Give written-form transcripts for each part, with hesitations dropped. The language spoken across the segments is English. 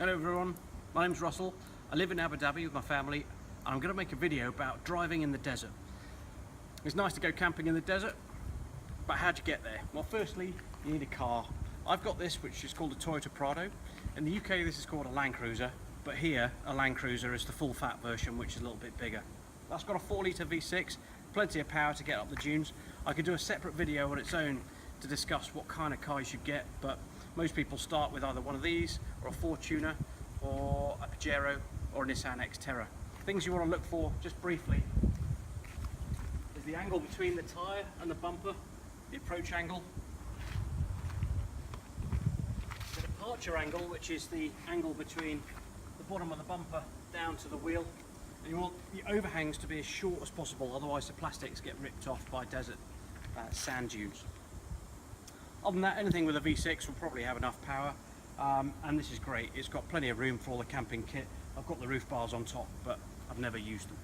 Hello everyone, my name's Russell. I live in Abu Dhabi with my family and I'm going to make a video about driving in the desert. It's nice to go camping in the desert, but how'd you get there? Well, firstly, you need a car. I've got this, which is called a Toyota Prado. In the UK this is called a Land Cruiser, but here a Land Cruiser is the full fat version, which is a little bit bigger. That's got a 4-litre V6, plenty of power to get up the dunes. I could do a separate video on its own to discuss what kind of car you should get, but most people start with either one of these, or a Fortuner, or a Pajero, or a Nissan Xterra. Things you want to look for, just briefly, is the angle between the tyre and the bumper, the approach angle, the departure angle, which is the angle between the bottom of the bumper down to the wheel. And you want the overhangs to be as short as possible, otherwise the plastics get ripped off by desert sand dunes. Other than that, anything with a V6 will probably have enough power, and this is great. It's got plenty of room for all the camping kit. I've got the roof bars on top, but I've never used them.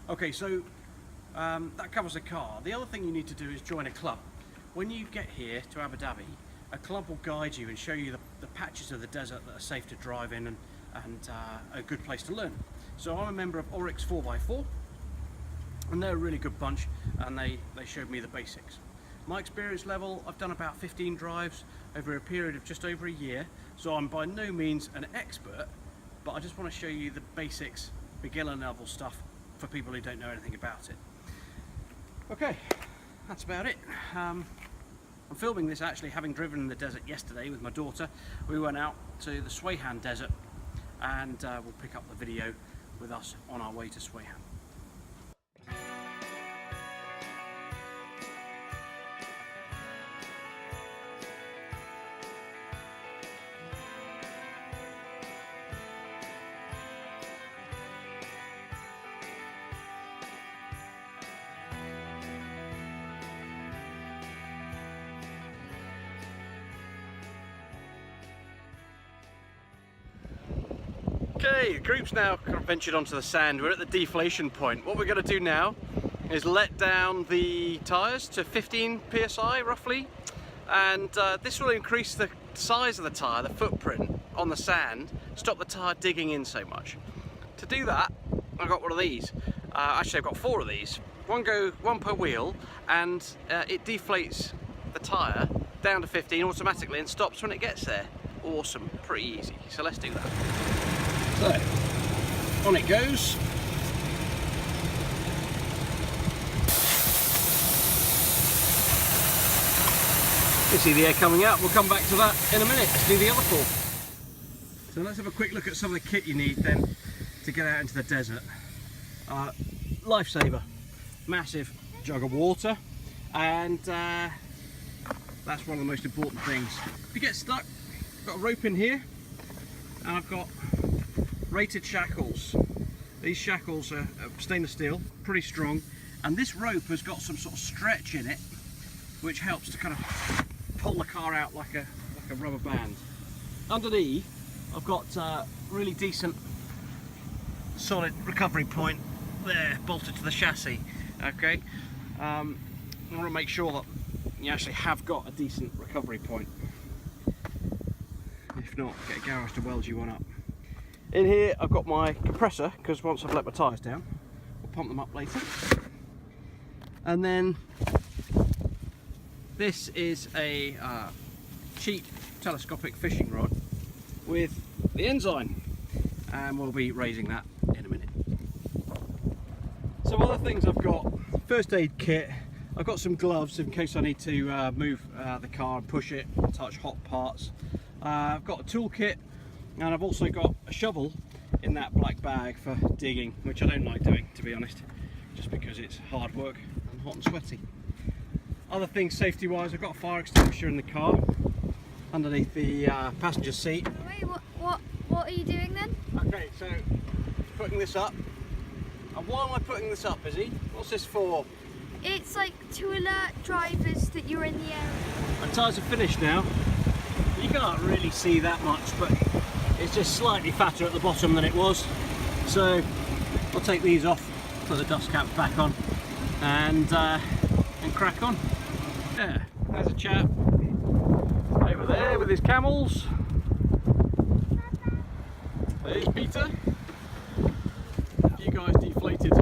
Okay, so that covers the car. The other thing you need to do is join a club. When you get here to Abu Dhabi, a club will guide you and show you the patches of the desert that are safe to drive in and a good place to learn. So I'm a member of Oryx 4x4, and they're a really good bunch, and they showed me the basics. My experience level, I've done about 15 drives over a period of just over a year, so I'm by no means an expert, but I just want to show you the basics, beginner level stuff for people who don't know anything about it. Okay, that's about it. I'm filming this actually having driven in the desert yesterday with my daughter. We went out to the Swayhan desert, and we'll pick up the video with us on our way to Swayhan. Okay, the group's now kind of ventured onto the sand. We're at the deflation point. What we're going to do now is let down the tyres to 15 psi roughly, and this will increase the size of the tyre, the footprint on the sand, stop the tyre digging in so much. To do that, I've got one of these. Actually, I've got 4 of these. One per wheel, and it deflates the tyre down to 15 automatically and stops when it gets there. Awesome, pretty easy. So let's do that. So, on it goes. You see the air coming out. We'll come back to that in a minute. Let's do the other 4. So let's have a quick look at some of the kit you need then to get out into the desert. Lifesaver, massive jug of water, and that's one of the most important things. If you get stuck, I've got a rope in here, and I've got rated shackles. These shackles are stainless steel, pretty strong, and this rope has got some sort of stretch in it which helps to kind of pull the car out like a rubber band. Underneath I've got a really decent solid recovery point there bolted to the chassis. Okay, I want to make sure that you actually have got a decent recovery point. If not, get a garage to weld you one up. In here I've got my compressor, because once I've let my tyres down, we'll pump them up later. And then this is a cheap telescopic fishing rod with the enzyme, and we'll be raising that in a minute. Some other things I've got: first aid kit. I've got some gloves in case I need to move the car and push it, touch hot parts. I've got a toolkit, and I've also got a shovel in that black bag for digging, which I don't like doing, to be honest, just because it's hard work and hot and sweaty. Other things safety wise, I've got a fire extinguisher in the car underneath the passenger seat. Wait, what are you doing then? Okay, so putting this up. And why am I putting this up, Izzy? What's this for? It's like to alert drivers that you're in the area. My tyres are finished now. You can't really see that much, but it's just slightly fatter at the bottom than it was. So I'll take these off, put the dust caps back on, and crack on. Yeah, there's a chap over there with his camels. There's Peter. You guys deflated.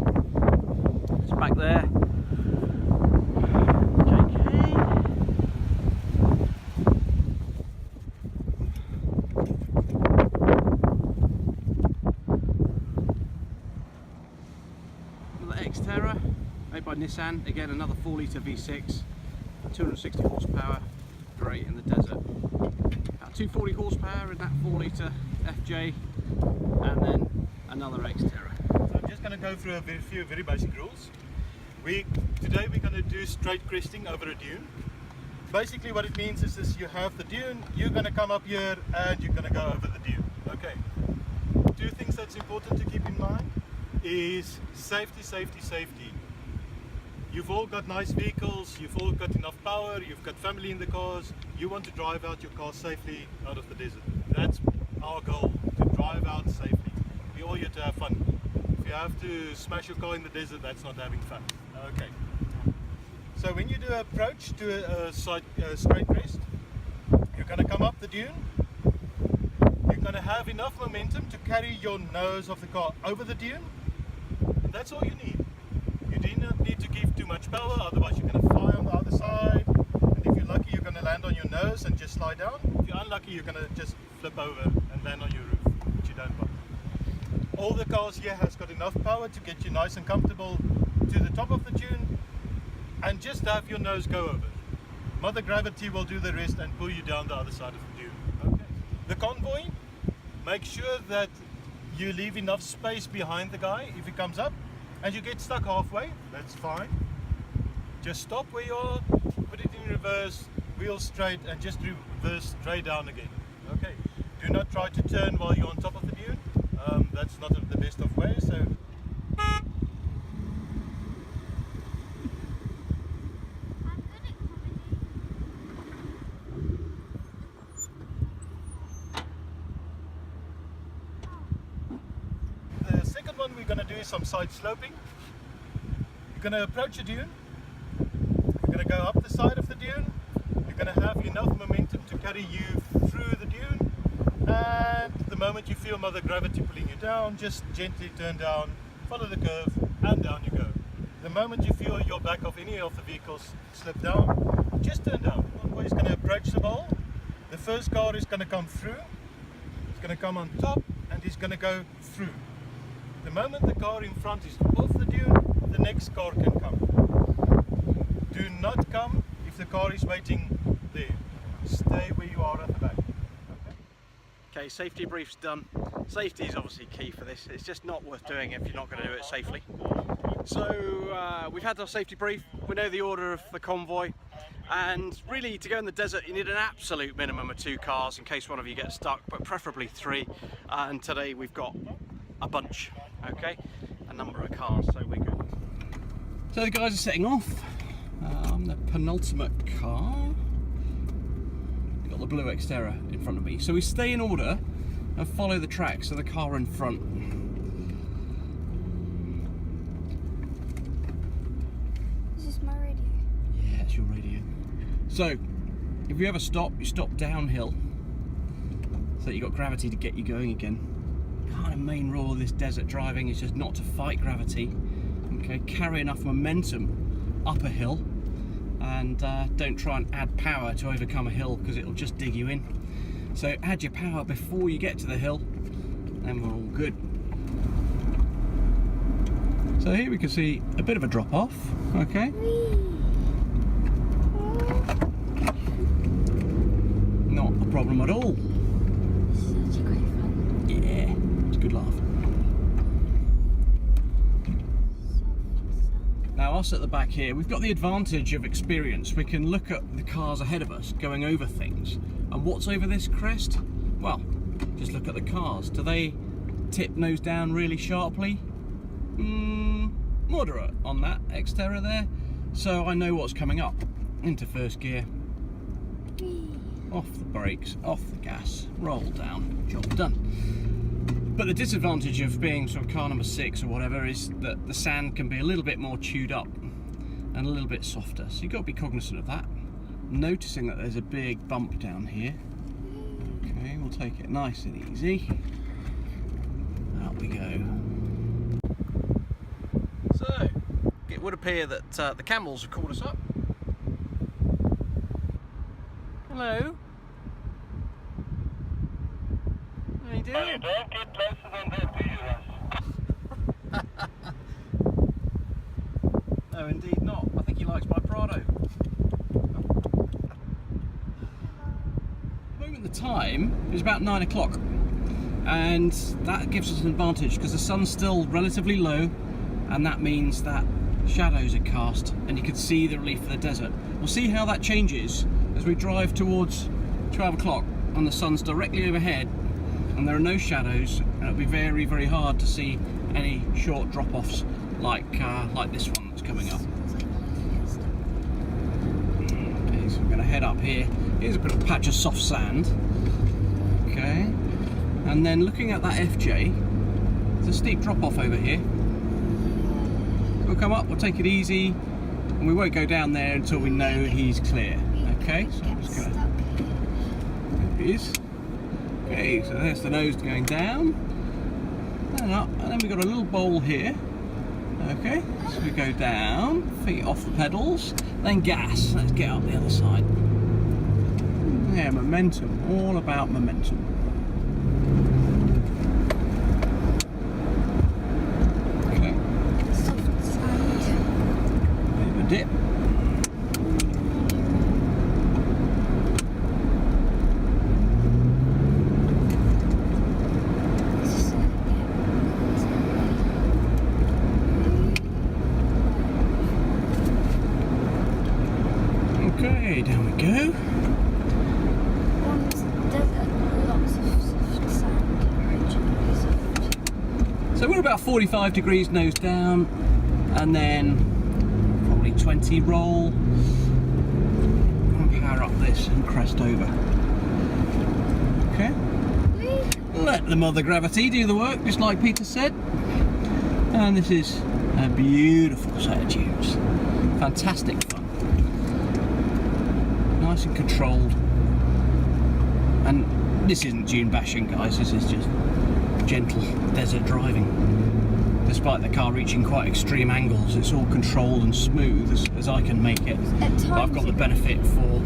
It's back there. Xterra, made by Nissan, again another 4 litre V6, 260 horsepower, great in the desert. 240 horsepower in that 4 litre FJ, and then another Xterra. So I'm just going to go through a few very basic rules. Today we're going to do straight cresting over a dune. Basically what it means is you have the dune, you're going to come up here and you're going to go over the dune. Okay. Two things that's important to keep in mind is safety, safety, safety. You've all got nice vehicles, you've all got enough power, you've got family in the cars, you want to drive out your car safely out of the desert. That's our goal, to drive out safely. We're all here to have fun. If you have to smash your car in the desert, that's not having fun. Okay. So when you do an approach to a straight crest, you're going to come up the dune. You're going to have enough momentum to carry your nose of the car over the dune. And that's all you need. You do not need to give too much power, otherwise you're going to fly on the other side. And if you're lucky, you're going to land on your nose and just slide down. If you're unlucky, you're going to just flip over and land on your roof, which you don't want. All the cars here has got enough power to get you nice and comfortable to the top of the dune, and just have your nose go over. Mother Gravity will do the rest and pull you down the other side of the dune. Okay. The convoy, make sure that you leave enough space behind the guy if he comes up, and you get stuck halfway, that's fine. Just stop where you are, put it in reverse, wheel straight, and just reverse straight down again. Okay. Do not try to turn while you're on top of the dune. That's not the best of ways. So the second one we're going to do is some side sloping. You're going to approach a dune. You're going to go up the side of the dune. You're going to have enough momentum to carry you through the dune. And the moment you feel Mother Gravity pulling you down, just gently turn down, follow the curve, and down you go. The moment you feel your back of any of the vehicles slip down, just turn down. One way is going to approach the bowl. The first car is going to come through. It's going to come on top, and he's going to go through. The moment the car in front is off the dune, the next car can come. Do not come if the car is waiting there. Stay where you are at the back. Okay, safety brief's done. Safety is obviously key for this. It's just not worth doing if you're not going to do it safely. So we've had our safety brief. We know the order of the convoy, and really to go in the desert you need an absolute minimum of 2 cars in case one of you gets stuck, but preferably 3. And today we've got a bunch, okay, a number of cars, so we're good. So the guys are setting off. The penultimate car. The blue Xterra in front of me. So we stay in order and follow the tracks of the car in front. Is this my radio? Yeah, it's your radio. So if you ever stop, you stop downhill so that you've got gravity to get you going again. Kind of main rule of this desert driving is just not to fight gravity. Okay, carry enough momentum up a hill, and don't try and add power to overcome a hill because it'll just dig you in. So add your power before you get to the hill and we're all good. So here we can see a bit of a drop off, okay? Not a problem at all. Such great fun. Yeah, it's a good laugh. Now us at the back here, we've got the advantage of experience. We can look at the cars ahead of us going over things. And what's over this crest? Well, just look at the cars. Do they tip nose down really sharply? Moderate on that Xterra there. So I know what's coming up. Into first gear. Off the brakes, off the gas, roll down, job done. But the disadvantage of being sort of car number 6 or whatever is that the sand can be a little bit more chewed up and a little bit softer. So you've got to be cognizant of that. Noticing that there's a big bump down here. Okay, we'll take it nice and easy. we go. So, it would appear that the camels have called us up. Hello. How you doing? You don't get closer than that, do you, Russ? No, indeed not. I think he likes my Prado. At the moment, the time is about 9 o'clock, and that gives us an advantage because the sun's still relatively low, and that means that shadows are cast and you can see the relief of the desert. We'll see how that changes as we drive towards 12 o'clock and the sun's directly overhead and there are no shadows, and it'll be very, very hard to see any short drop-offs like this one that's coming up. Okay, so we're going to head up here. Here's a bit of patch of soft sand. Okay, and then looking at that FJ, there's a steep drop-off over here. We'll come up, we'll take it easy, and we won't go down there until we know he's clear. Okay, so I'm just gonna. There he is. Okay, so there's the nose going down and up, and then we've got a little bowl here. Okay, so we go down, feet off the pedals, then gas. Let's get up the other side. Yeah, momentum, all about momentum. Dip. Okay, down we go. So we're about 45 degrees nose down, and then 20 roll, and power up this and crest over. Okay, let the mother gravity do the work, just like Peter said. And this is a beautiful set of tunes, fantastic fun, nice and controlled. And this isn't dune bashing, guys, this is just gentle desert driving. Despite the car reaching quite extreme angles, it's all controlled and smooth as I can make it. But I've got the benefit for